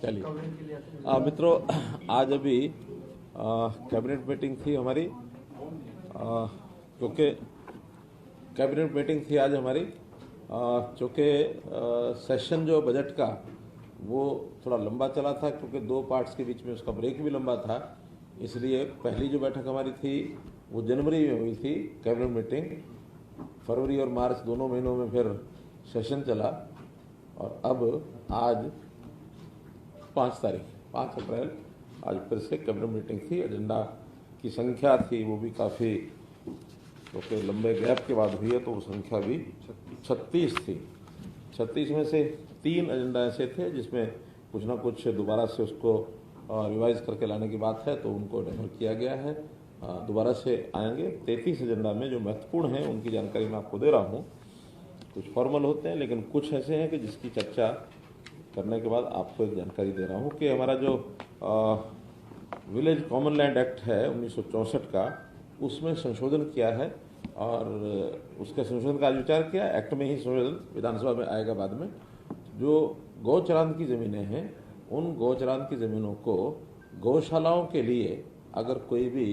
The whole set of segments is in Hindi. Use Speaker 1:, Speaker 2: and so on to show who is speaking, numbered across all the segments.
Speaker 1: चलिए मित्रों, आज अभी कैबिनेट मीटिंग थी हमारी, क्योंकि कैबिनेट मीटिंग थी आज हमारी, चूँकि सेशन जो बजट का वो थोड़ा लंबा चला था, क्योंकि दो पार्ट्स के बीच में उसका ब्रेक भी लंबा था। इसलिए पहली जो बैठक हमारी थी वो जनवरी में हुई थी कैबिनेट मीटिंग। फरवरी और मार्च दोनों महीनों में फिर सेशन चला, और अब आज 5 अप्रैल आज फिर से कैबिनेट मीटिंग थी। एजेंडा की संख्या थी वो भी काफ़ी, क्योंकि लंबे गैप के बाद हुई है तो वो संख्या भी 36 थी। 36 में से 3 एजेंडा ऐसे थे जिसमें कुछ ना कुछ दोबारा से उसको रिवाइज करके लाने की बात है, तो उनको रेफर किया गया है, दोबारा से आएंगे। 33 एजेंडा में जो महत्वपूर्ण हैं उनकी जानकारी मैं आपको दे रहा हूँ। कुछ फॉर्मल होते हैं, लेकिन कुछ ऐसे हैं कि जिसकी चर्चा करने के बाद आपको एक जानकारी दे रहा हूँ कि हमारा जो विलेज कॉमन लैंड एक्ट है 1964 का, उसमें संशोधन किया है, और उसके संशोधन का आज विचार किया। एक्ट में ही संशोधन विधानसभा में आएगा बाद में। जो गौचरान की ज़मीनें हैं, उन गौचरान की ज़मीनों को गौशालाओं के लिए अगर कोई भी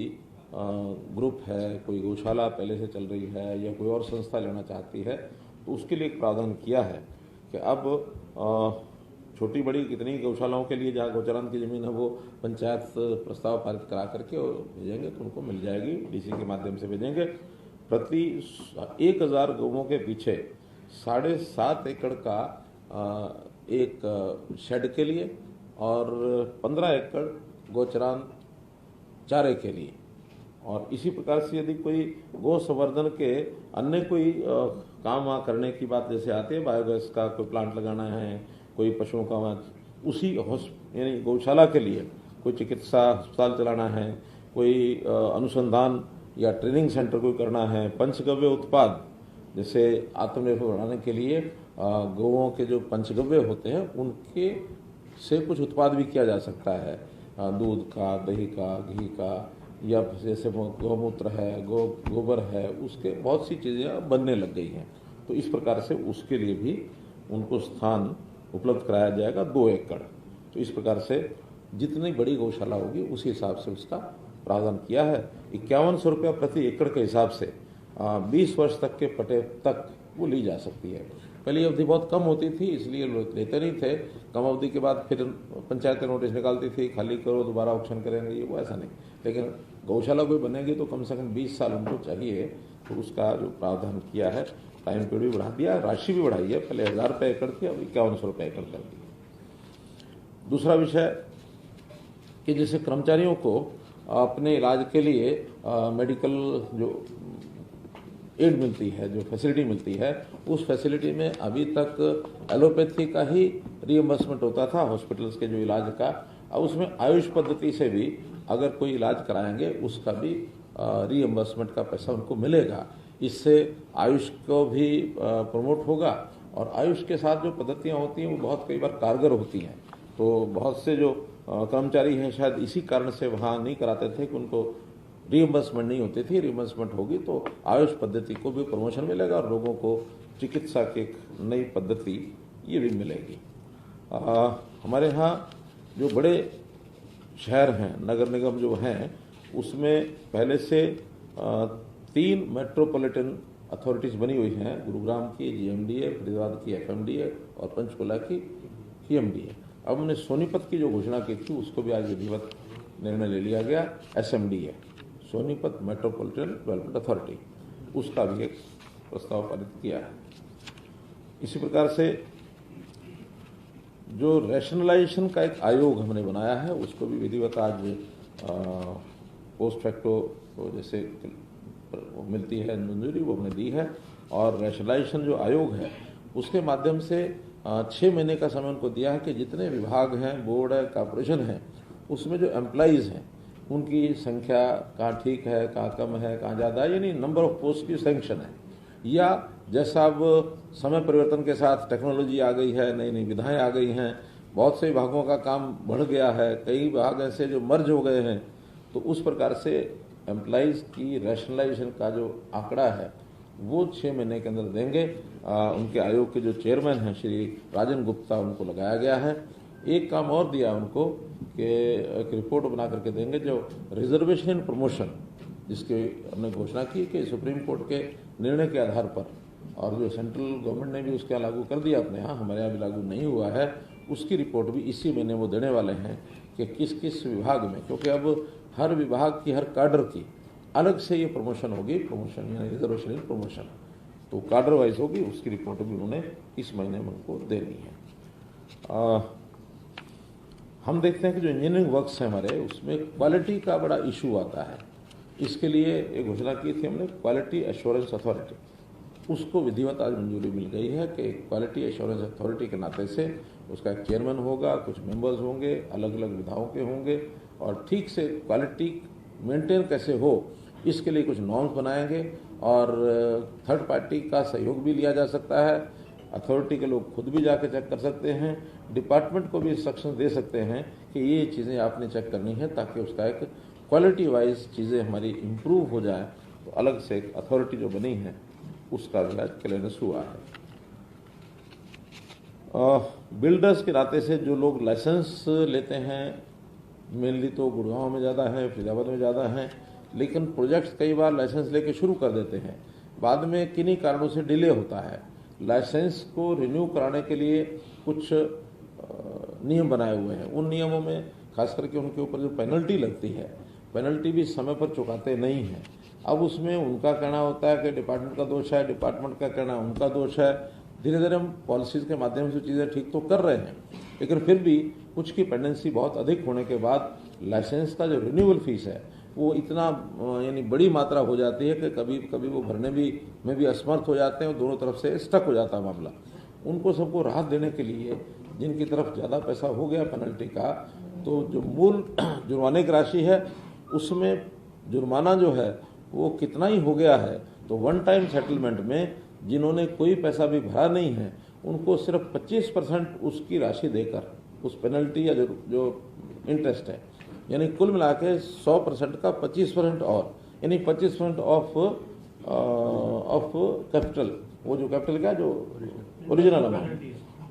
Speaker 1: ग्रुप है, कोई गौशाला पहले से चल रही है या कोई और संस्था लेना चाहती है, तो उसके लिए एक प्रावधान किया है कि अब छोटी बड़ी कितनी गौशालाओं के लिए जहाँ गौचरान की ज़मीन है वो पंचायत प्रस्ताव पारित करा करके और भेजेंगे तो उनको मिल जाएगी, डीसी के माध्यम से भेजेंगे। प्रति 1000 गौओं के पीछे 7.5 एकड़ का एक शेड के लिए और 15 एकड़ गौचरान चारे के लिए। और इसी प्रकार से यदि कोई गौ संवर्धन के अन्य कोई काम वहाँ करने की बात जैसे आती है, बायोगैस का कोई प्लांट लगाना है, कोई पशुओं का उसी यानी गौशाला के लिए कोई चिकित्सा अस्पताल चलाना है, कोई अनुसंधान या ट्रेनिंग सेंटर कोई करना है, पंचगव्य उत्पाद जैसे आत्मनिर्भर बनाने के लिए गौओं के जो पंचगव्य होते हैं उनके से कुछ उत्पाद भी किया जा सकता है, दूध का, दही का, घी का, या जैसे गौमूत्र है, गोबर है, उसके बहुत सी चीज़ें बनने लग गई हैं। तो इस प्रकार से उसके लिए भी उनको स्थान उपलब्ध कराया जाएगा 2 एकड़। तो इस प्रकार से जितनी बड़ी गौशाला होगी उसी हिसाब से उसका प्रावधान किया है। 5100 रुपया प्रति एकड़ के हिसाब से 20 वर्ष तक के पटे तक वो ली जा सकती है। पहली अवधि बहुत कम होती थी, इसलिए लोग लेते नहीं थे। कम अवधि के बाद फिर पंचायत नोटिस निकालती थी, खाली करो दोबारा ऑक्शन करेंगे, ये वो ऐसा नहीं। लेकिन गौशाला कोई बनेगी तो कम से कम 20 साल उनको चाहिए, तो उसका जो प्रावधान किया है, टाइम पीरियड भी बढ़ा दिया, राशि भी बढ़ाई है। पहले 1000 रुपये एकड़ थी, अब 5100 रुपये एकड़ कर दी। दूसरा विषय कि जैसे कर्मचारियों को अपने इलाज के लिए मेडिकल जो एड मिलती है, जो फैसिलिटी मिलती है, उस फैसिलिटी में अभी तक एलोपैथी का ही रीइंबर्समेंट होता था हॉस्पिटल्स के जो इलाज का। अब उसमें आयुष पद्धति से भी अगर कोई इलाज कराएंगे उसका भी रीइंबर्समेंट का पैसा उनको मिलेगा। इससे आयुष को भी प्रमोट होगा, और आयुष के साथ जो पद्धतियाँ होती हैं वो बहुत कई बार कारगर होती हैं। तो बहुत से जो कर्मचारी हैं शायद इसी कारण से वहाँ नहीं कराते थे कि उनको रीइंबर्समेंट नहीं होती थी। रीइंबर्समेंट होगी तो आयुष पद्धति को भी प्रमोशन मिलेगा और लोगों को चिकित्सा की एक नई पद्धति ये भी मिलेगी। हमारे यहाँ जो बड़े शहर हैं, नगर निगम जो हैं, उसमें पहले से 3 मेट्रोपॉलिटन अथॉरिटीज़ बनी हुई हैं। गुरुग्राम की GMDA, फरीदाबाद की FMDA और पंचकुला की PMDA। अब हमने सोनीपत की जो घोषणा की थी उसको भी आज विधिवत निर्णय ले लिया गया, SMDA, Sonipat metropolitan development authority, उसका भी एक प्रस्ताव पारित किया है। इसी प्रकार से जो रैशनलाइजेशन का एक आयोग हमने बनाया है उसको भी विधिवत आज पोस्ट फैक्टो जैसे मिलती है मंजूरी, वो हमने दी है। और रैशनलाइजेशन जो आयोग है उसके माध्यम से 6 महीने का समय उनको दिया है कि जितने विभाग हैं, बोर्ड है, कॉर्पोरेशन है, उसमें जो एम्प्लॉइज़ हैं उनकी संख्या कहाँ ठीक है, कहाँ कम है, कहाँ ज़्यादा है, यानी नंबर ऑफ पोस्ट की सैंक्शन है। या जैसा अब समय परिवर्तन के साथ टेक्नोलॉजी आ गई है, नई नई विधाएँ आ गई हैं, बहुत से विभागों का काम बढ़ गया है, कई विभाग ऐसे जो मर्ज हो गए हैं, तो उस प्रकार से एम्प्लॉइज़ की रैशनलाइजेशन का जो आंकड़ा है वो 6 महीने के अंदर देंगे। उनके आयोग के जो चेयरमैन हैं श्री राजन गुप्ता, उनको लगाया गया है। एक काम और दिया उनको कि एक रिपोर्ट बना करके देंगे जो रिजर्वेशन इन प्रमोशन, जिसकी हमने घोषणा की कि सुप्रीम कोर्ट के निर्णय के आधार पर, और जो सेंट्रल गवर्नमेंट ने भी उसके यहाँ लागू कर दिया अपने यहाँ, हमारे यहाँ भी लागू नहीं हुआ है, उसकी रिपोर्ट भी इसी महीने वो देने वाले हैं कि किस किस विभाग में, क्योंकि अब हर विभाग की हर कैडर की अलग से ये प्रमोशन होगी, प्रमोशन यानी रिजर्वेशन इन प्रमोशन, तो कैडर वाइज होगी, उसकी रिपोर्ट भी उन्होंने इस महीने में उनको देनी है। हम देखते हैं कि जो इंजीनियरिंग वर्क्स हैं हमारे, उसमें क्वालिटी का बड़ा इशू आता है। इसके लिए एक घोषणा की थी हमने, क्वालिटी एश्योरेंस अथॉरिटी, उसको विधिवत आज मंजूरी मिल गई है कि क्वालिटी एश्योरेंस अथॉरिटी के नाते से उसका एक चेयरमैन होगा, कुछ मेंबर्स होंगे, अलग अलग विधाओं के होंगे, और ठीक से क्वालिटी मेंटेन कैसे हो इसके लिए कुछ नॉर्म्स बनाएंगे, और थर्ड पार्टी का सहयोग भी लिया जा सकता है। अथॉरिटी के लोग खुद भी जाके चेक कर सकते हैं, डिपार्टमेंट को भी इंस्ट्रक्शन दे सकते हैं कि ये चीज़ें आपने चेक करनी है, ताकि उसका एक क्वालिटी वाइज चीज़ें हमारी इम्प्रूव हो जाए। तो अलग से एक अथॉरिटी जो बनी है उसका भी आज क्लियरेंस हुआ है। बिल्डर्स के नाते से जो लोग लाइसेंस लेते हैं, मेनली तो गुड़गांव में ज़्यादा है, फरीदाबाद में ज़्यादा है, लेकिन प्रोजेक्ट्स कई बार लाइसेंस लेके शुरू कर देते हैं, बाद में किन्हीं कारणों से डिले होता है। लाइसेंस को रिन्यू कराने के लिए कुछ नियम बनाए हुए हैं, उन नियमों में खास करके उनके ऊपर जो पेनल्टी लगती है, पेनल्टी भी समय पर चुकाते नहीं हैं। अब उसमें उनका कहना होता है कि डिपार्टमेंट का दोष है, डिपार्टमेंट का कहना उनका दोष है। धीरे धीरे हम पॉलिसीज़ के माध्यम से चीज़ें ठीक तो कर रहे हैं, लेकिन फिर भी कुछ की पेंडेंसी बहुत अधिक होने के बाद लाइसेंस का जो रिन्यूअल फीस है वो इतना यानी बड़ी मात्रा हो जाती है कि कभी कभी वो भरने में भी असमर्थ हो जाते हैं और दोनों तरफ से स्टक हो जाता है मामला। उनको सबको राहत देने के लिए जिनकी तरफ ज़्यादा पैसा हो गया पेनल्टी का, तो जो मूल जुर्माने की राशि है उसमें जुर्माना जो है वो कितना ही हो गया है, तो वन टाइम सेटलमेंट में जिन्होंने कोई पैसा भी भरा नहीं है उनको सिर्फ 25% उसकी राशि देकर उस पेनल्टी या जो इंटरेस्ट है, यानी कुल मिला के 100% का 25% और, यानी 25% ऑफ कैपिटल, वो जो कैपिटल का जो ओरिजिनल अमाउंट,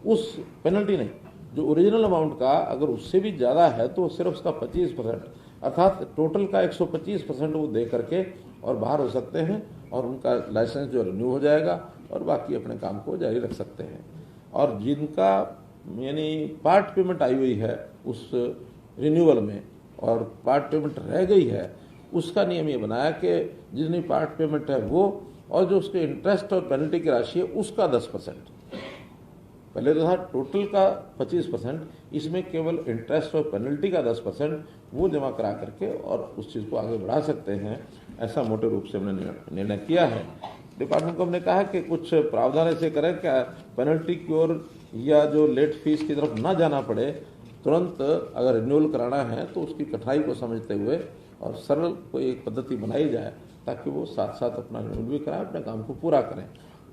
Speaker 1: उस पेनल्टी नहीं, जो ओरिजिनल अमाउंट का अगर उससे भी ज़्यादा है तो सिर्फ उसका 25%, अर्थात टोटल का 125% वो दे करके और बाहर हो सकते हैं, और उनका लाइसेंस जो रिन्यू हो जाएगा और बाकी अपने काम को जारी रख सकते हैं। और जिनका यानी पार्ट पेमेंट आई हुई है उस रिन्यूअल में और पार्ट पेमेंट रह गई है, उसका नियम ये बनाया कि जितनी पार्ट पेमेंट है वो, और जो उसके इंटरेस्ट और पेनल्टी की राशि है उसका 10%, पहले तो था टोटल का 25%, इसमें केवल इंटरेस्ट और पेनल्टी का 10% वो जमा करा करके और उस चीज़ को आगे बढ़ा सकते हैं। ऐसा मोटे रूप से हमने निर्णय किया है। डिपार्टमेंट को हमने कहा कि कुछ प्रावधान ऐसे करें क्या पेनल्टी की ओर या जो लेट फीस की तरफ ना जाना पड़े, तुरंत अगर रिन्यूअल कराना है तो उसकी कठिनाई को समझते हुए और सरल कोई एक पद्धति बनाई जाए ताकि वो साथ साथ अपना रिन्यूअल भी कराएं, अपने काम को पूरा करें।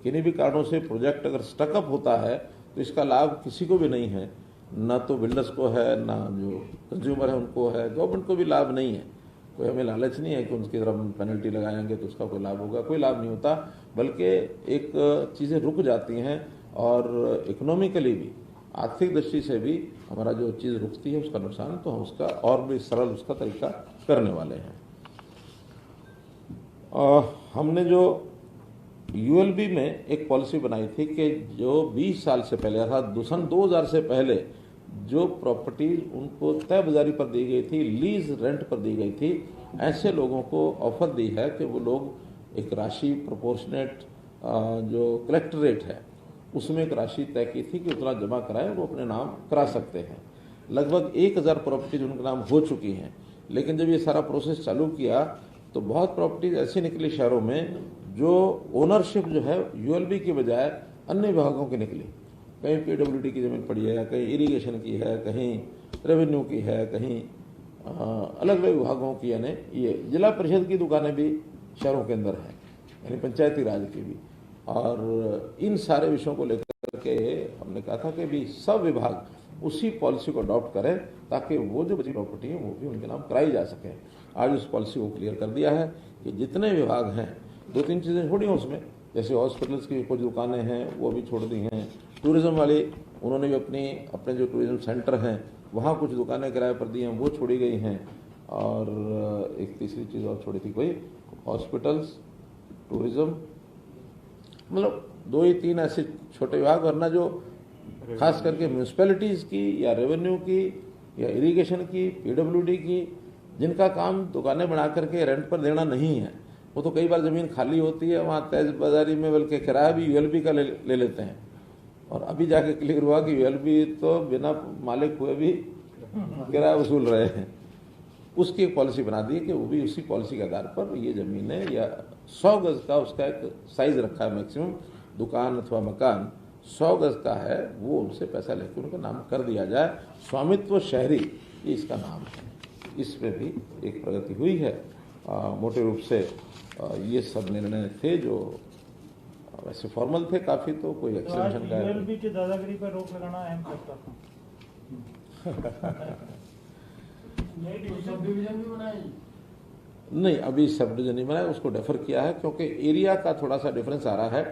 Speaker 1: किन्हीं भी कारणों से प्रोजेक्ट अगर स्टकअप होता है तो इसका लाभ किसी को भी नहीं है, ना तो बिल्डर्स को है, ना जो कंज्यूमर है उनको है, गवर्नमेंट को भी लाभ नहीं है। कोई हमें लालच नहीं है कि उनकी तरफ पेनल्टी लगाएंगे तो उसका कोई लाभ होगा, कोई लाभ नहीं होता, बल्कि एक चीज़ें रुक जाती हैं और इकोनॉमिकली भी, आर्थिक दृष्टि से भी हमारा जो चीज़ रुकती है उसका नुकसान, तो हम उसका और भी सरल उसका तरीका करने वाले हैं। हमने जो यूएलबी में एक पॉलिसी बनाई थी कि जो 20 साल से पहले अर्थात सन 2000 से पहले जो प्रॉपर्टी उनको तय बाजारी पर दी गई थी, लीज रेंट पर दी गई थी, ऐसे लोगों को ऑफर दी है कि वो लोग एक राशि प्रोपोर्शनेट जो कलेक्टरेट है उसमें एक राशि तय की थी कि उतना जमा कराएं, वो अपने नाम करा सकते हैं। लगभग 1000 प्रॉपर्टीज उनके नाम हो चुकी हैं, लेकिन जब ये सारा प्रोसेस चालू किया तो बहुत प्रॉपर्टीज ऐसी निकली शहरों में जो ओनरशिप जो है यूएलबी के बजाय अन्य विभागों की निकली। कहीं पीडब्ल्यूडी की ज़मीन पड़ी है, कहीं इरिगेशन की है, कहीं रेवेन्यू की है, कहीं अलग अलग विभागों की, यानी ये जिला परिषद की दुकानें भी शहरों के अंदर हैं, यानी पंचायती राज की भी। और इन सारे विषयों को लेकर के हमने कहा था कि भी सब विभाग उसी पॉलिसी को अडॉप्ट करें ताकि वो जो बची प्रॉपर्टी है वो भी उनके नाम कराई जा सके। आज उस पॉलिसी को क्लियर कर दिया है कि जितने विभाग हैं, 2-3 चीज़ें छोड़ी हैं उसमें, जैसे हॉस्पिटल्स की कुछ दुकानें हैं वो भी छोड़ दी हैं। टूरिज्म वाले उन्होंने भी अपने जो टूरिज्म सेंटर हैं वहाँ कुछ दुकानें किराए पर दी हैं, वो छोड़ी गई हैं। और एक तीसरी चीज़ और छोड़ी थी कोई, हॉस्पिटल्स, टूरिज्म, मतलब 2 ही 3 ऐसे छोटे विभाग, वरना जो खास करके म्यूनिसिपैलिटीज़ की या रेवेन्यू की या इरिगेशन की, पीडब्ल्यूडी की, जिनका काम दुकानें बना करके रेंट पर देना नहीं है, वो तो कई बार ज़मीन खाली होती है, वहाँ तेज बाजारी में बल्कि किराया भी यूएलबी का ले लेते हैं। और अभी जाके क्लियर हुआ कि यूएलबी तो बिना मालिक हुए भी किराया वसूल रहे हैं। उसकी एक पॉलिसी बना दी है कि वो भी उसी पॉलिसी के आधार पर ये ज़मीनें या 100 गज का उसका एक साइज़ रखा है मैक्सिमम, दुकान अथवा मकान 100 गज का है, वो उनसे पैसा लेकर उनका नाम कर दिया जाए। स्वामित्व शहरी ये इसका नाम है। इसमें भी एक प्रगति हुई है। मोटे रूप से ये सब निर्णय थे जो वैसे फॉर्मल थे काफ़ी, तो कोई एक्सटेंशन का
Speaker 2: यूएलबी की दादागिरी पर रोक लगाना अहम फैसला था।
Speaker 3: सब डिवीजन भी बनाए
Speaker 1: नहीं, अभी सब डिवीजन नहीं बनाया, उसको डेफर किया है क्योंकि एरिया का थोड़ा सा डिफरेंस आ रहा है।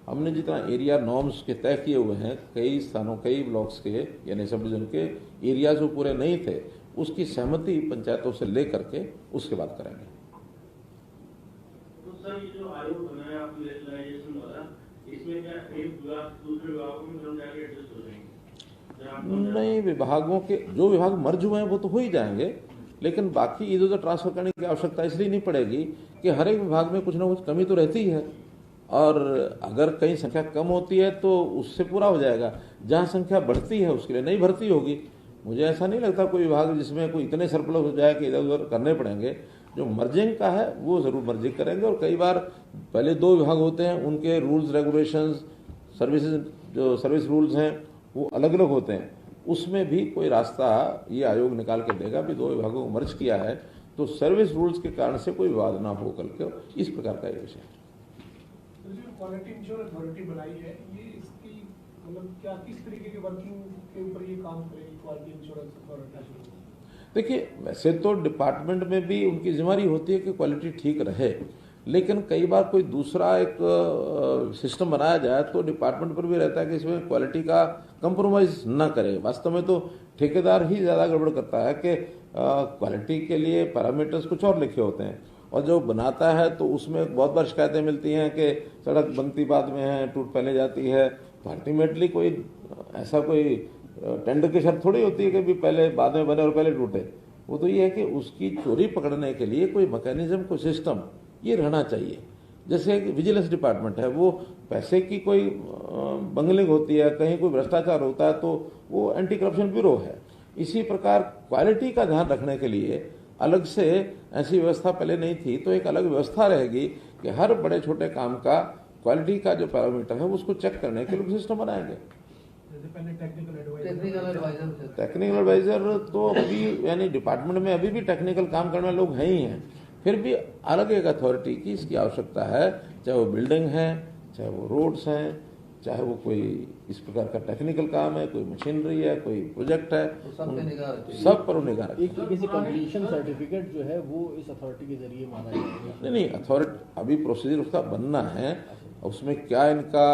Speaker 1: हमने जितना एरिया नॉर्म्स के तय किए हुए हैं, कई स्थानों कई ब्लॉक्स के यानी सब डिवीजन के एरिया जो पूरे नहीं थे, उसकी सहमति पंचायतों से ले करके उसके बाद करेंगे।
Speaker 4: तो सर ये जो आयोग बनाया आपने रेशनलाइजेशन वाला, इसमें क्या एक विभाग दूसरे विभागों में कर्मचारी एडजस्ट हो जाएंगे?
Speaker 1: नहीं, विभागों के जो विभाग मर्ज हुए हैं वो तो हो ही जाएंगे, लेकिन बाकी इधर उधर ट्रांसफर करने की आवश्यकता इसलिए नहीं पड़ेगी कि हर एक विभाग में कुछ ना कुछ कमी तो रहती है, और अगर कहीं संख्या कम होती है तो उससे पूरा हो जाएगा। जहाँ संख्या बढ़ती है उसके लिए नई भर्ती होगी। मुझे ऐसा नहीं लगता कोई विभाग जिसमें कोई इतने सरप्लस हो जाए कि इधर उधर करने पड़ेंगे। जो मर्जिंग का है वो ज़रूर मर्जिंग करेंगे, और कई बार पहले 2 विभाग होते हैं, उनके रूल्स रेगुलेशंस, जो सर्विस रूल्स हैं वो अलग अलग होते हैं, उसमें भी कोई रास्ता ये आयोग निकाल के देगा। भी 2 विभागों को मर्ज किया है तो सर्विस रूल्स के कारण से कोई विवाद ना हो कल के, इस प्रकार का ये विषय है।
Speaker 5: क्वालिटी इंश्योरेंस अथॉरिटी बनाई है, ये इसकी मतलब क्या किस तरीके के वर्किंग के ऊपर ये काम करेगी क्वालिटी इंश्योरेंस अथॉरिटी?
Speaker 1: देखिए, वैसे तो डिपार्टमेंट में भी उनकी जिम्मेदारी होती है कि क्वालिटी ठीक रहे, लेकिन कई बार कोई दूसरा एक सिस्टम बनाया जाए तो डिपार्टमेंट पर भी रहता है कि इसमें क्वालिटी का कंप्रोमाइज़ ना करे। वास्तव में तो ठेकेदार ही ज़्यादा गड़बड़ करता है कि क्वालिटी के लिए पैरामीटर्स कुछ और लिखे होते हैं, और जो बनाता है तो उसमें बहुत बार शिकायतें मिलती हैं कि सड़क बनती बाद में है, टूट पहले जाती है। तो अल्टीमेटली कोई ऐसा कोई टेंडर की शर्त थोड़ी होती है कि भी पहले बाद में बने और पहले टूटे। वो तो ये है कि उसकी चोरी पकड़ने के लिए कोई मैकेनिज्म, कोई सिस्टम ये रहना चाहिए। जैसे विजिलेंस डिपार्टमेंट है, वो पैसे की कोई बंगलिंग होती है, कहीं कोई भ्रष्टाचार होता है तो वो एंटी करप्शन ब्यूरो है। इसी प्रकार क्वालिटी का ध्यान रखने के लिए अलग से ऐसी व्यवस्था पहले नहीं थी, तो एक अलग व्यवस्था रहेगी कि हर बड़े छोटे काम का क्वालिटी का जो पैरामीटर है उसको चेक करने के लिए सिस्टम बनाएंगे। टेक्निकल एडवाइजर तो अभी यानी डिपार्टमेंट में अभी भी टेक्निकल काम करने वाले लोग हैं ही हैं, फिर भी अलग एक अथॉरिटी की इसकी आवश्यकता है, चाहे वो बिल्डिंग है, चाहे वो रोड्स हैं, चाहे वो कोई इस प्रकार का टेक्निकल काम है, कोई मशीनरी है, कोई प्रोजेक्ट है, सब पर निगाह रखें।
Speaker 6: एक तरीके से कंप्लीशन सर्टिफिकेट जो है वो इस अथॉरिटी के जरिए माना जाएगा?
Speaker 1: नहीं, अथॉरिटी अभी प्रोसीजर उसका बनना है, उसमें क्या इनका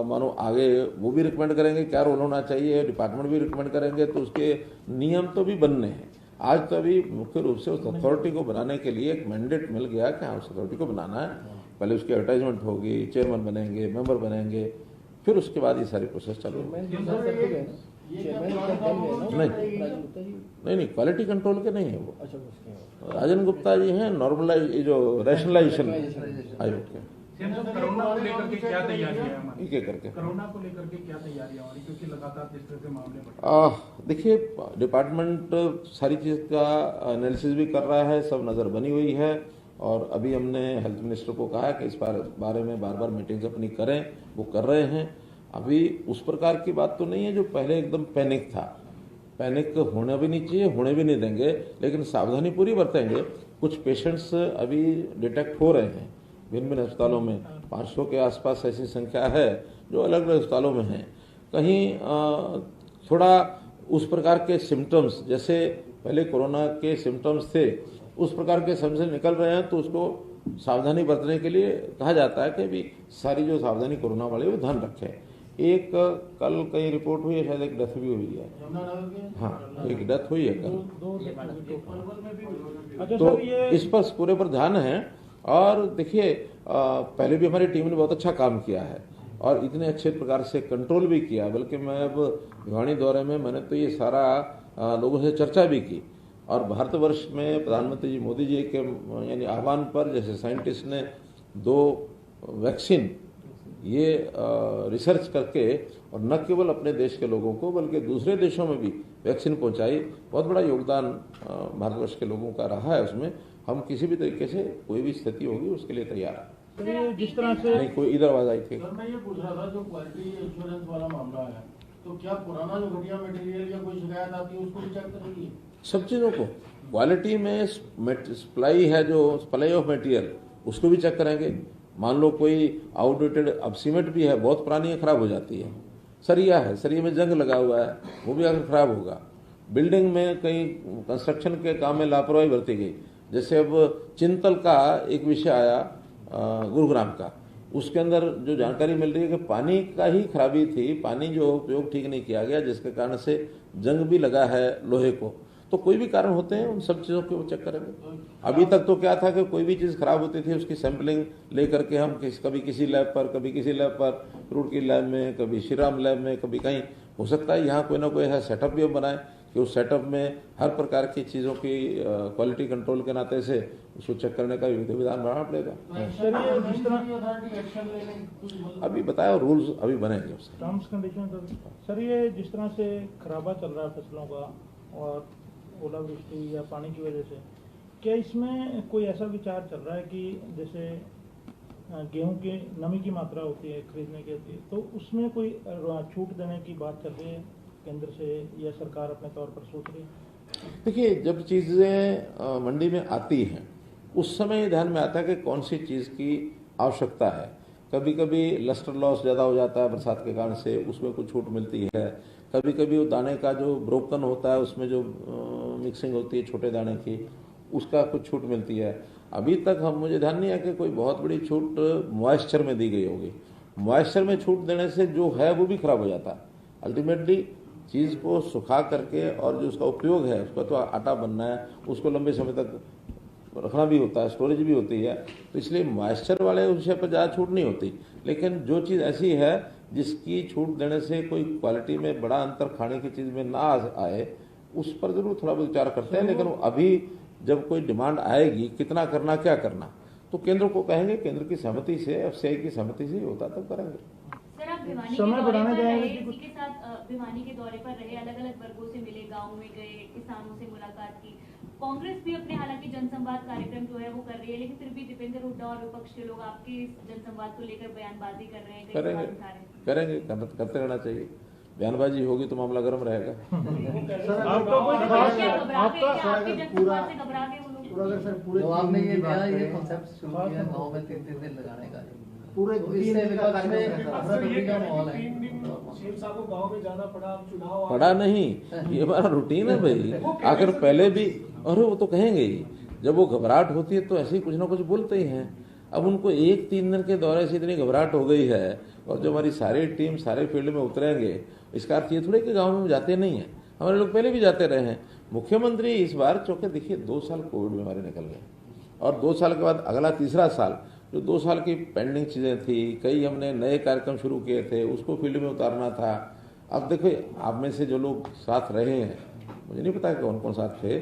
Speaker 1: मानो आगे वो भी रिकमेंड करेंगे क्या रोल होना चाहिए, डिपार्टमेंट भी रिकमेंड करेंगे, तो उसके नियम तो भी बनने हैं। आज तो अभी मुख्य रूप से उस अथॉरिटी को बनाने के लिए एक मैंडेट मिल गया कि हाँ उस अथॉरिटी को बनाना है। पहले उसकी एडवर्टाइजमेंट होगी, चेयरमैन बनेंगे, मेंबर बनेंगे, फिर उसके बाद ये सारी प्रोसेस चालू होगी। नहीं, क्वालिटी कंट्रोल के नहीं है वो। राजन गुप्ता जी हैं नॉर्मलाइज जो रैशनलाइजेशन आयोग के।
Speaker 2: कोरोना को लेकर के क्या तैयारियां हैं हमारी?
Speaker 1: एक एक करके
Speaker 2: कोरोना को लेकर के क्या तैयारियां हमारी, क्योंकि लगातार जिस तरह से मामले बढ़,
Speaker 1: देखिए डिपार्टमेंट सारी चीज़ का एनालिसिस भी कर रहा है, सब नज़र बनी हुई है, और अभी हमने हेल्थ मिनिस्टर को कहा कि इस बारे में बार बार मीटिंग्स अपनी करें, वो कर रहे हैं। अभी उस प्रकार की बात तो नहीं है जो पहले एकदम पैनिक था। पैनिक होना भी नहीं चाहिए, होने भी नहीं देंगे, लेकिन सावधानी पूरी बरतेंगे। कुछ पेशेंट्स अभी डिटेक्ट हो रहे हैं भिन्न भिन्न अस्पतालों में, 500 के आसपास ऐसी संख्या है जो अलग अलग अस्पतालों में हैं। कहीं थोड़ा उस प्रकार के सिम्टम्स, जैसे पहले कोरोना के सिम्टम्स थे, उस प्रकार के सिम्टम्स निकल रहे हैं, तो उसको सावधानी बरतने के लिए कहा जाता है कि भी सारी जो सावधानी कोरोना वाली वो ध्यान रखें। एक कल कहीं रिपोर्ट हुई है, शायद एक डेथ भी हुई है। हाँ, एक डेथ हुई है कल। तो इस पर पूरे पर ध्यान है। और देखिए, पहले भी हमारी टीम ने बहुत अच्छा काम किया है और इतने अच्छे प्रकार से कंट्रोल भी किया। बल्कि मैं अब भिवानी दौरे में मैंने तो ये सारा लोगों से चर्चा भी की। और भारतवर्ष में प्रधानमंत्री जी मोदी जी के यानी आह्वान पर जैसे साइंटिस्ट ने 2 वैक्सीन ये रिसर्च करके और न केवल अपने देश के लोगों को बल्कि दूसरे देशों में भी वैक्सीन पहुंचाई, बहुत बड़ा योगदान भारतवर्ष के लोगों का रहा है। उसमें हम किसी भी तरीके से कोई भी स्थिति होगी उसके लिए तैयार है।
Speaker 6: जिस तरह से
Speaker 1: नहीं, कोई इधर आवाज आई थी।
Speaker 3: सर, मैं ये पूछ रहा था, जो क्वालिटी इंश्योरेंस वाला मामला है, तो क्या पुराना जो घटिया मटेरियल या कोई शिकायत आती है उसको भी चेक करेंगे?
Speaker 1: सब चीज़ों को, क्वालिटी में सप्लाई है, जो सप्लाई ऑफ मटेरियल उसको भी चेक करेंगे। मान लो कोई आउटडेटेड, अब सीमेंट भी है, बहुत पुरानी है, खराब हो जाती है। सरिया है, सरिया में जंग लगा हुआ है, वो भी अगर खराब होगा। बिल्डिंग में कहीं कंस्ट्रक्शन के काम में लापरवाही बरती गई, जैसे अब चिंतल का एक विषय आया गुरुग्राम का, उसके अंदर जो जानकारी मिल रही है कि पानी का ही खराबी थी, पानी जो उपयोग ठीक नहीं किया गया, जिसके कारण से जंग भी लगा है लोहे को। तो कोई भी कारण होते हैं, उन सब चीज़ों को चेक करेंगे। अभी तक तो क्या था कि कोई भी चीज़ खराब होती थी उसकी सैंपलिंग लेकर के हम कभी किसी लैब पर, कभी किसी लैब पर, रुड़की लैब में, कभी श्रीराम लैब में, कभी कहीं। हो सकता है यहाँ कोई ना कोई है सेटअप भी हम बनाए कि उस सेटअप में हर प्रकार की चीज़ों की क्वालिटी कंट्रोल के नाते से उसको चेक करने का विधान बनाना पड़ेगा। अभी बताया, रूल्स अभी बनेंगे उसके
Speaker 7: टर्म्स कंडीशन। सर, ये जिस तरह से खराबा चल रहा है फसलों का और ओलावृष्टि या पानी की वजह से, क्या इसमें कोई ऐसा विचार चल रहा है कि जैसे गेहूं की नमी की मात्रा होती है खरीदने के लिए, तो उसमें कोई छूट देने की बात चल रही है केंद्र से या सरकार अपने तौर पर सोच रही है?
Speaker 1: देखिए, जब चीज़ें मंडी में आती हैं उस समय ये ध्यान में आता है कि कौन सी चीज़ की आवश्यकता है। कभी कभी लस्टर लॉस ज़्यादा हो जाता है बरसात के कारण से, उसमें कुछ छूट मिलती है। कभी कभी वो दाने का जो ब्रोकन होता है उसमें जो मिक्सिंग होती है छोटे दाने की, उसका कुछ छूट मिलती है। अभी तक मुझे ध्यान नहीं है कि कोई बहुत बड़ी छूट मॉइस्चर में दी गई होगी। मॉइस्चर में छूट देने से जो है वो भी खराब हो जाता है। अल्टीमेटली चीज़ को सुखा करके और जो उसका उपयोग है, उसका तो आटा बनना है, उसको लंबे समय तक रखना भी होता है, स्टोरेज भी होती है। तो इसलिए मॉइस्चर वाले विषय पर ज़्यादा छूट नहीं होती। लेकिन जो चीज़ ऐसी है जिसकी छूट देने से कोई क्वालिटी में बड़ा अंतर खाने की चीज़ में ना आए, उस पर जरूर थोड़ा बहुत विचार करते हैं। लेकिन अभी जब कोई डिमांड आएगी कितना करना, क्या करना, तो केंद्र को कहेंगे, केंद्र की सहमति से, एफसीआई की सहमति से होता तब करेंगे।
Speaker 8: सर, आप भिवानी
Speaker 7: समय बढ़ाने जाएंगे
Speaker 8: इसी के साथ भिवानी के दौरे पर रहे, अलग अलग वर्गों से मिले, गाँव में गए, किसानों से मुलाकात की। कांग्रेस भी अपने हालांकि जनसंवाद कार्यक्रम जो है वो कर रही है, लेकिन फिर भी दीपेंद्र हुड्डा और विपक्ष के लोग आपके इस जनसंवाद को लेकर बयानबाजी कर रहे हैं,
Speaker 1: करेंगे, करते रहना चाहिए। बयानबाजी होगी तो मामला गर्म रहेगा।
Speaker 9: तो आपने ये नया ये कॉन्सेप्ट शुरू किया गाँव में 3 दिन लगाने का,
Speaker 5: पूरे
Speaker 9: तो इससे विपक्ष में अफरा-तफरी का माहौल है।
Speaker 5: 6 साल को गाँव में जाना पड़ा, चुनाव
Speaker 1: पड़ा नहीं, ये हमारा रूटीन है भाई। आखिर पहले भी, और वो तो कहेंगे ही, जब वो घबराहट होती है तो ऐसे ही कुछ ना कुछ बोलते ही हैं। अब उनको 1-3 दिन के दौरे से इतनी घबराहट हो गई है, और जो हमारी सारी टीम सारे फील्ड में उतरेंगे, इसका अर्थ ये थोड़े कि गाँव में जाते नहीं हैं, हमारे लोग पहले भी जाते रहे हैं। मुख्यमंत्री इस बार चौके देखिए 2 साल कोविड बीमारी निकल गए, और 2 साल के बाद अगला तीसरा साल, जो 2 साल की पेंडिंग चीज़ें थी, कई हमने नए कार्यक्रम शुरू किए थे, उसको फील्ड में उतारना था। अब देखो, आप में से जो लोग साथ रहे हैं, मुझे नहीं पता कौन कौन साथ थे,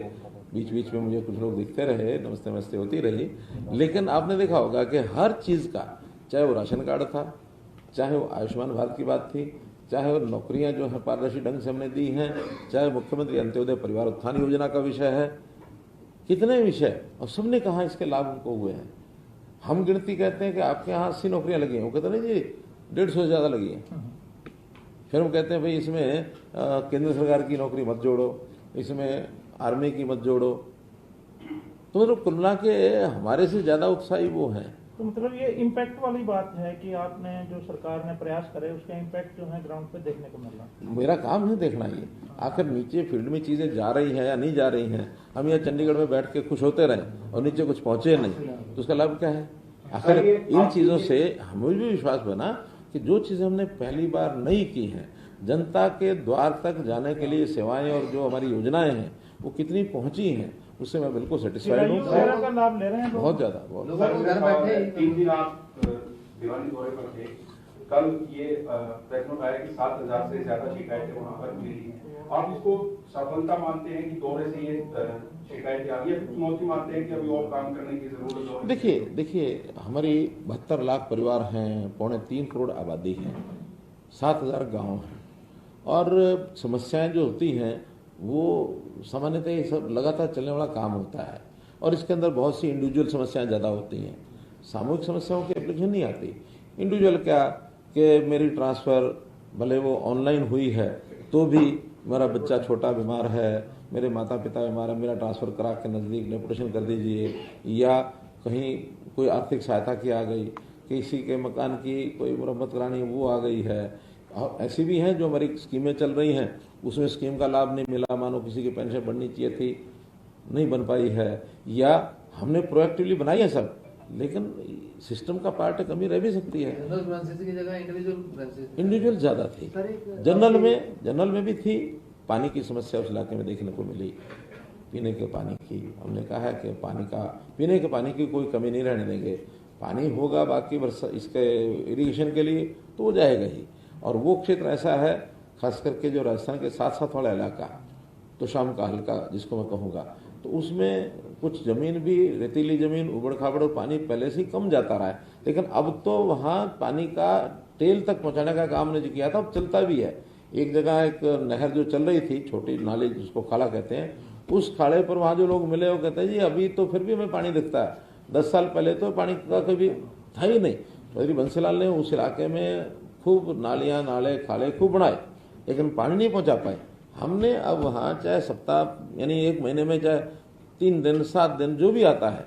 Speaker 1: बीच बीच में मुझे कुछ लोग दिखते रहे, नमस्ते नमस्ते होती रही, लेकिन आपने देखा होगा कि हर चीज़ का, चाहे वो राशन कार्ड था, चाहे वो आयुष्मान भारत की बात थी, चाहे वो नौकरियां जो है पारदर्शी ढंग से हमने दी हैं, चाहे मुख्यमंत्री अंत्योदय परिवार उत्थान योजना का विषय है, कितने विषय, और सबने कहा इसके लाभ उनको हुए हैं। हम गिनती कहते हैं कि आपके यहाँ 80 नौकरियां लगी हैं, वो कहते नहीं जी 150 से ज़्यादा लगी हैं। फिर हम कहते हैं भाई इसमें केंद्र सरकार की नौकरी मत जोड़ो, इसमें आर्मी की मत जोड़ो। तो मतलब कुल मिला के हमारे से ज़्यादा उत्साही वो हैं।
Speaker 7: तो मतलब ये इम्पैक्ट वाली बात है कि आपने जो सरकार ने प्रयास करे उसका इम्पैक्ट जो है ग्राउंड पे देखने को मिल रहा है।
Speaker 1: मेरा काम है देखना ये, आखिर नीचे फील्ड में चीजें जा रही हैं या नहीं जा रही हैं। हम यहाँ चंडीगढ़ में बैठ के खुश होते रहे और नीचे कुछ पहुंचे नहीं, तो उसका लाभ क्या है? आखिर इन चीजों से हमें भी विश्वास बना कि जो चीजें हमने पहली बार नहीं की हैं, जनता के द्वार तक जाने के लिए सेवाएं और जो हमारी योजनाएं हैं वो कितनी पहुंची हैं, उससे मैं बिल्कुल सेटिस्फाइड हूँ।
Speaker 7: का लाभ ले रहे हैं
Speaker 1: बहुत ज्यादा, बहुत।
Speaker 9: लोग घर बैठे
Speaker 10: 3 दिन आप भिवानी दौरे पर थे, कल ये प्रश्न उठाया कि 7,000 से ज्यादा शिकायतें वहां पर मिली हैं। आप इसको सफलता मानते हैं कि दौरे से ये शिकायतें आ रही है, चुनौती मानते हैं कि अभी और काम करने की जरूरत है?
Speaker 1: देखिए हमारी 72 लाख परिवार हैं, 3.25 करोड़ आबादी है, 7,000 गांव हैं, और समस्याएं जो होती हैं वो सामान्यतः ये सब लगातार चलने वाला काम होता है, और इसके अंदर बहुत सी इंडिविजुअल समस्याएं ज़्यादा होती हैं। सामूहिक समस्याओं की एप्लीकेशन नहीं आती। इंडिविजुअल क्या कि मेरी ट्रांसफ़र भले वो ऑनलाइन हुई है तो भी मेरा बच्चा छोटा बीमार है, मेरे माता पिता बीमार है, मेरा ट्रांसफ़र करा के नज़दीक डेपुटेशन कर दीजिए, या कहीं कोई आर्थिक सहायता की आ गई, किसी के मकान की कोई मरम्मत करानी वो आ गई है। और ऐसी भी हैं जो हमारी स्कीमें चल रही हैं उसमें स्कीम का लाभ नहीं मिला, मानो किसी की पेंशन बढ़नी चाहिए थी नहीं बन पाई है, या हमने प्रोएक्टिवली बनाई है सब, लेकिन सिस्टम का पार्ट कमी रह भी सकती है।
Speaker 9: जनरल ब्रांचेस की जगह
Speaker 1: इंडिविजुअल ज़्यादा थी, जनरल में भी थी। पानी की समस्या उस इलाके में देखने को मिली, पीने के पानी की। हमने कहा है कि पीने के पानी की कोई कमी नहीं रहने देंगे, पानी होगा बाकी वर्षा इसके इरिगेशन के लिए तो हो जाएगा ही। और वो क्षेत्र ऐसा है खास करके जो राजस्थान के साथ साथ वाला इलाका, तो शाम का हल्का जिसको मैं कहूँगा, तो उसमें कुछ जमीन भी रेतीली जमीन, उबड़ खाबड़, और पानी पहले से ही कम जाता रहा है, लेकिन अब तो वहाँ पानी का टेल तक पहुँचाने का काम ने जो किया था अब चलता भी है। एक जगह एक नहर जो चल रही थी, छोटी नाली जिसको खाड़ा कहते हैं, उस खाड़े पर वहाँ जो लोग मिले वो कहते हैं जी अभी तो फिर भी हमें पानी दिखता है, 10 साल पहले तो पानी का कभी था ही नहीं। चौधरी बंसीलाल ने उस इलाके में खूब नालियाँ नाले खाले खूब बनाए, लेकिन पानी नहीं पहुंचा पाए। हमने अब वहाँ चाहे सप्ताह यानी 1 महीने में चाहे 3 दिन 7 दिन जो भी आता है,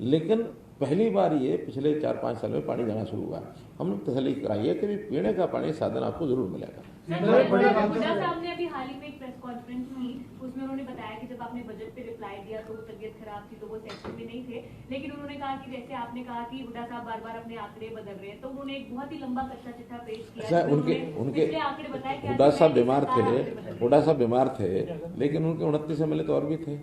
Speaker 1: लेकिन पहली बार ये पिछले 4-5 साल में पानी जाना शुरू हुआ। हमने तसल्ली कराई है कि भी पीने का पानी साधन आपको जरूर मिलेगा।
Speaker 8: हुड्डा साहब ने अभी हाल ही में एक प्रेस कॉन्फ्रेंस की, उसमें उन्होंने बताया कि जब आपने बजट पे रिप्लाई दिया तो तबीयत खराब थी तो वो सेक्शन में नहीं थे, लेकिन उन्होंने कहा कि जैसे आपने कहा कि हुड्डा साहब बार बार अपने आंकड़े बदल रहे हैं, तो उन्होंने एक बहुत ही लंबा कच्चा चिट्ठा पेश किया।
Speaker 1: उनके
Speaker 8: आंकड़े बताए कि
Speaker 1: हुड्डा साहब बीमार थे, लेकिन उनके 29 MLA तो और भी थे,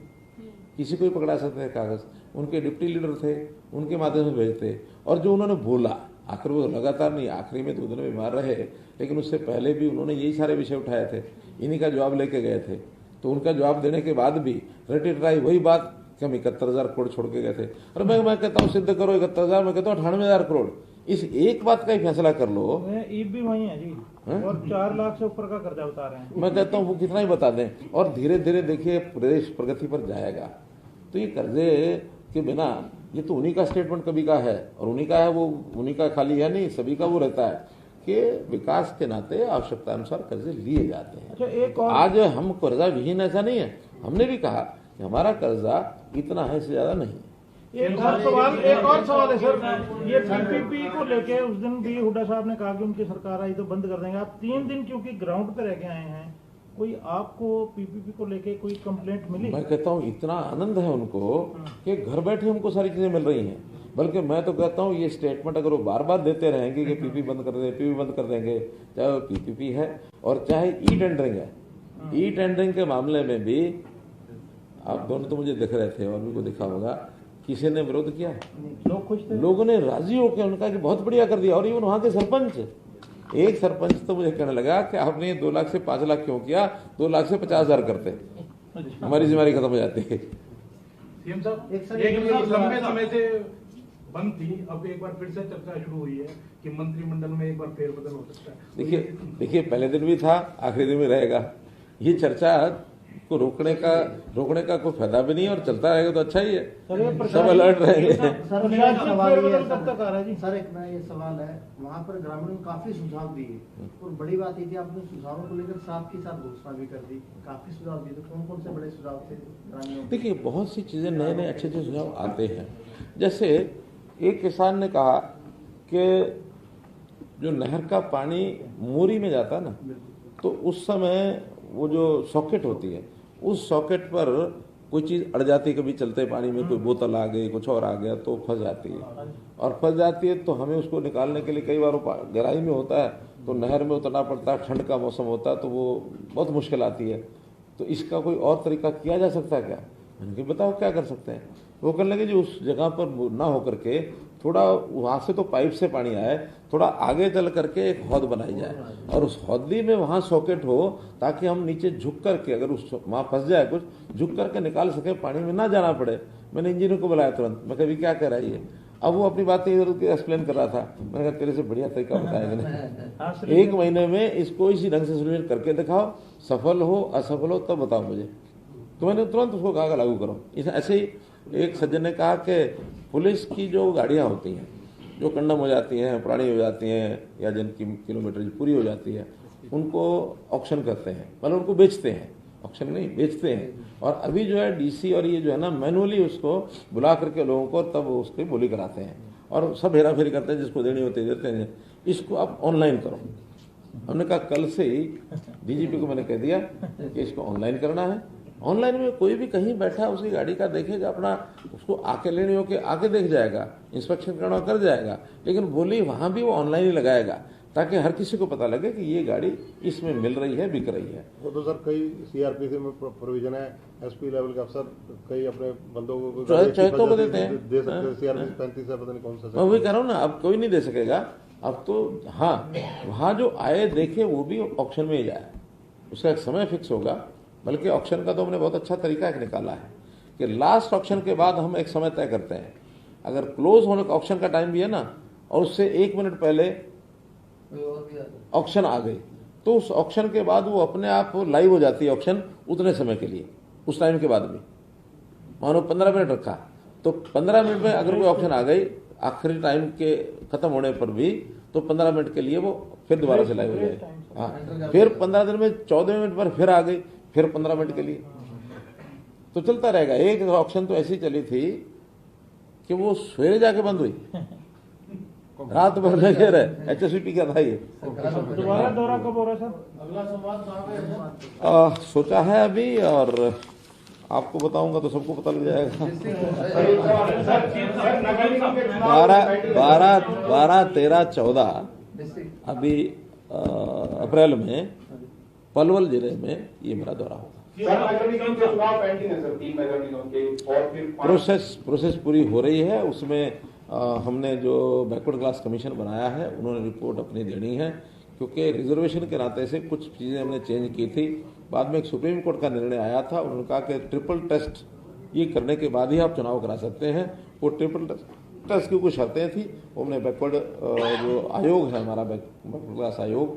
Speaker 1: किसी को ही पकड़ा सकते थे कागज। उनके डिप्टी लीडर थे, उनके माध्यम से भेजते, और जो उन्होंने बोला आखिर वो लगातार नहीं, आखिरी में 2 दिन बीमार रहे, लेकिन उससे पहले भी उन्होंने यही सारे विषय उठाए थे, इन्हीं का जवाब लेके गए थे। तो उनका जवाब देने के बाद भी रटी रटाई वही बात कि हम 71,000 करोड़ छोड़ के गए थे। और मैं कहता हूँ सिद्ध करो 71,000, मैं कहता हूँ 98,000 करोड़। इस एक बात का ही फैसला कर लो।
Speaker 7: ईब भी वही है जी, और 4 लाख से ऊपर का कर्जा उतार रहे हैं।
Speaker 1: मैं कहता हूँ वो कितना ही बता दें, और धीरे धीरे देखिए प्रदेश प्रगति पर जाएगा। तो ये कर्जे के बिना, ये तो उन्हीं का स्टेटमेंट कभी का है, और उन्हीं का है, वो उन्हीं का खाली है नहीं, सभी का वो रहता है कि विकास के नाते आवश्यकता अनुसार कर्जे लिए जाते हैं।
Speaker 7: अच्छा, एक और
Speaker 1: आज हम कर्जा विहीन ऐसा नहीं है, हमने भी कहा कि हमारा कर्जा इतना है, इससे ज्यादा नहीं।
Speaker 7: एक और सवाल है सर, ये पीपीपी को लेके उस दिन भी हुड्डा साहब ने कहा कि उनकी सरकार आई तो बंद कर देंगे। आप 3 दिन क्योंकि ग्राउंड पे रह के आए हैं, कोई आपको पीपीपी को लेके कोई कंप्लेंट मिली?
Speaker 1: मैं कहता हूँ इतना आनंद है उनको कि घर बैठे उनको सारी चीजें मिल रही हैं। बल्कि मैं तो कहता हूँ ये स्टेटमेंट अगर वो बार बार देते रहेंगे कि पीपी बंद कर देंगे, पीपी बंद कर देंगे, चाहे वो पीपीपी है और चाहे ई टेंडरिंग है। ई टेंडरिंग के मामले में भी आप दोनों तो मुझे दिख रहे थे और भी को दिखा होगा, किसी ने विरोध किया?
Speaker 7: लोग खुश थे,
Speaker 1: लोगों ने राजी होकर उनका कि बहुत बढ़िया कर दिया। और इवन वहां के सरपंच, एक सरपंच तो मुझे कहने लगा कि आपने 2 लाख से 5 लाख क्यों किया, 2 लाख से 50,000 करते, हमारी जिम्मेदारी खत्म हो जाती है।
Speaker 2: सीएम साहब, एक लंबे समय से बंद थी, अब एक बार फिर से चर्चा शुरू हुई है कि मंत्रिमंडल में एक बार फेरबदल हो सकता है।
Speaker 1: देखिए पहले दिन भी था, आखिरी दिन भी रहेगा। ये चर्चा को रोकने का कोई फायदा भी नहीं है, और चलता रहेगा तो अच्छा ही है, सब अलर्ट रहेंगे।
Speaker 9: सर मेरा सवाल ये है सर, एक मेरा ये सवाल है, वहाँ पर ग्रामीणों ने काफी सुझाव दिए, और बड़ी बात ये थी आपने सुझावों को लेकर साथ ही साथ घोषणा भी कर दी, काफी सुझाव दिए। तो कौन कौन से बड़े सुझाव थे ग्रामीणों?
Speaker 1: देखिए बहुत सी चीजें, नए नए अच्छे अच्छे सुझाव आते हैं। जैसे एक किसान ने कहा कि जो नहर का पानी मोरी में जाता है ना, तो उस समय वो जो सॉकेट होती है, उस सॉकेट पर कोई चीज़ अड़ जाती है, कभी चलते पानी में कोई बोतल आ गई, कुछ और आ गया तो फंस जाती है। और फंस जाती है तो हमें उसको निकालने के लिए कई बार गहराई में होता है तो नहर में उतरना पड़ता है, ठंड का मौसम होता है तो वो बहुत मुश्किल आती है। तो इसका कोई और तरीका किया जा सकता है क्या? मैंने कहा बताओ क्या कर सकते हैं। वो करने लगे जो उस जगह पर ना होकर के थोड़ा वहाँ से तो पाइप से पानी आए, थोड़ा आगे चल करके एक हौद बनाई जाए और उस हौदी में वहाँ सॉकेट हो ताकि हम नीचे झुक करके अगर उस वहाँ फंस जाए कुछ झुक करके निकाल सके, पानी में ना जाना पड़े। मैंने इंजीनियर को बुलाया तुरंत, मैं कभी क्या कह रहा है ये। अब वो अपनी बातें इधर उधर एक्सप्लेन कर रहा था। मैंने कहा तेरे से बढ़िया तरीका बताया मैंने, 1 महीने में इसको इसी ढंग से सोल्यूशन करके दिखाओ, सफल हो असफल हो तब बताओ मुझे। तो मैंने तुरंत उसको कहा लागू करो। ऐसे ही एक सज्जन ने कहा कि पुलिस की जो गाड़ियाँ होती हैं जो कंडम हो जाती हैं, पुरानी हो जाती हैं या जिनकी किलोमीटर पूरी हो जाती है, उनको ऑक्शन करते हैं, मतलब उनको बेचते हैं, ऑक्शन नहीं बेचते हैं। और अभी जो है डीसी और ये जो है ना मैनुअली उसको बुला करके लोगों को तब उसकी बोली कराते हैं और सब हेरा फेरी करते हैं, जिसको देनी होती है देते हैं। इसको आप ऑनलाइन करो। हमने कहा कल से ही डीजीपी को मैंने कह दिया कि इसको ऑनलाइन करना है। ऑनलाइन में कोई भी कहीं बैठा उसकी गाड़ी का देखेगा, अपना उसको आके लेनी हो के आके देख जाएगा, इंस्पेक्शन करना कर जाएगा, लेकिन बोली वहां भी वो ऑनलाइन ही लगाएगा ताकि हर किसी को पता लगे कि ये गाड़ी इसमें मिल रही है, बिक रही है।
Speaker 11: वो तो सर कई सीआरपीसी में प्रोविजन है, एसपी लेवल के अफसर कई अपने बंदों को
Speaker 1: चौहत्तों को देते हैं,
Speaker 11: दे सकते हैं। सीआरपीसी 35 है, पता नहीं कौन सा।
Speaker 1: मैं वही कह रहा हूँ ना, अब कोई नहीं दे सकेगा। अब तो हाँ, वहाँ जो आए देखे वो भी ऑक्शन में ही जाए, उसका एक समय फिक्स होगा। बल्कि ऑक्शन का तो हमने बहुत अच्छा तरीका एक निकाला है कि लास्ट ऑक्शन के बाद हम एक समय तय करते हैं। अगर क्लोज होने का ऑक्शन का टाइम भी है ना और उससे 1 मिनट पहले ऑक्शन आ गई तो उस ऑक्शन के बाद वो अपने आप लाइव हो जाती है ऑक्शन उतने समय के लिए, उस टाइम के बाद भी। मानो 15 मिनट रखा तो 15 मिनट में अगर कोई ऑक्शन आ गई आखिरी टाइम के खत्म होने पर भी तो 15 मिनट के लिए वो फिर दोबारा से लाइव हो जाएगी। हाँ, फिर 15 दिन में 14 मिनट पर फिर आ गई, फिर 15 मिनट के लिए तो चलता रहेगा। एक ऑक्शन तो ऐसी चली थी कि वो सवेरे जाके बंद हुई, रात भर लगे रहे। HSVP का था ये।
Speaker 7: दोबारा दौरा कब हो रहा है सर?
Speaker 3: अगला संवाद
Speaker 1: सोचा है अभी और आपको बताऊंगा तो सबको पता लग जाएगा। 12, 13, 14 अभी अप्रैल में पलवल जिले में ये मेरा दौरा होगा। प्रोसेस पूरी हो रही है। उसमें हमने जो बैकवर्ड क्लास कमीशन बनाया है उन्होंने रिपोर्ट अपनी देनी है, क्योंकि रिजर्वेशन के नाते से कुछ चीज़ें हमने चेंज की थी। बाद में एक सुप्रीम कोर्ट का निर्णय आया था, उन्होंने कहा कि ट्रिपल टेस्ट ये करने के बाद ही आप चुनाव करा सकते हैं। वो ट्रिपल टेस्ट की कुछ शर्तें थी, वो हमने बैकवर्ड जो आयोग है हमारा बैकवर्ड क्लास आयोग,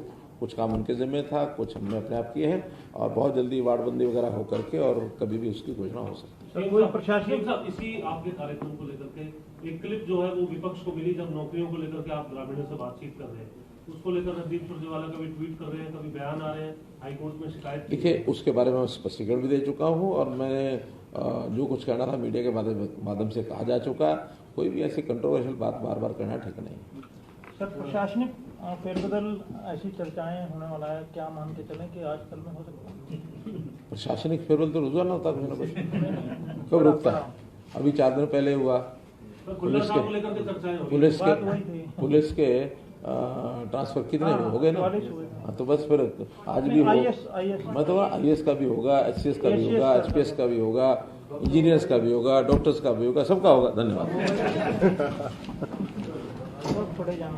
Speaker 1: कुछ काम उनके जिम्मे था, कुछ हमने अपने आप किए हैं और बहुत जल्दी वार्डबंदी वगैरह होकर के और कभी भी उसकी घोषणा हो सकती है।
Speaker 7: कोई प्रशासनिक
Speaker 12: इसी आपके कार्यक्रम को लेकर के एक क्लिप जो है वो विपक्ष को मिली, जब नौकरियों को लेकर के आप ग्रामीणों से बातचीत कर रहे हैं, उसको लेकर रणदीप सुरजेवाला कभी ट्वीट कर रहे हैं, कभी बयान आ रहे हैं, हाईकोर्ट में शिकायत।
Speaker 1: देखिए उसके बारे में स्पष्टीकरण भी दे चुका हूँ और मैंने जो कुछ कहना था मीडिया के माध्यम से कहा जा चुका। कोई भी ऐसी कंट्रोवर्शियल बात बार बार कहना ठीक नहीं।
Speaker 7: सर प्रशासनिक फेरबदल ऐसी चर्चाएं होने वाला है, क्या मान के चलें कि आजकल में हो सकता है?
Speaker 1: प्रशासनिक फेरबदल तो रोजाना होता है, कुछ ना कुछ कब रुकता है। अभी 4 दिन पहले हुआ पुलिस के ट्रांसफर कितने हो गए ना। हाँ तो बस फिर आज भी हो, मतलब IAS का भी होगा, HCS का भी होगा, HPS का भी होगा, इंजीनियर्स का भी होगा, डॉक्टर्स का भी होगा, सबका होगा। धन्यवाद।
Speaker 7: थोड़े जाना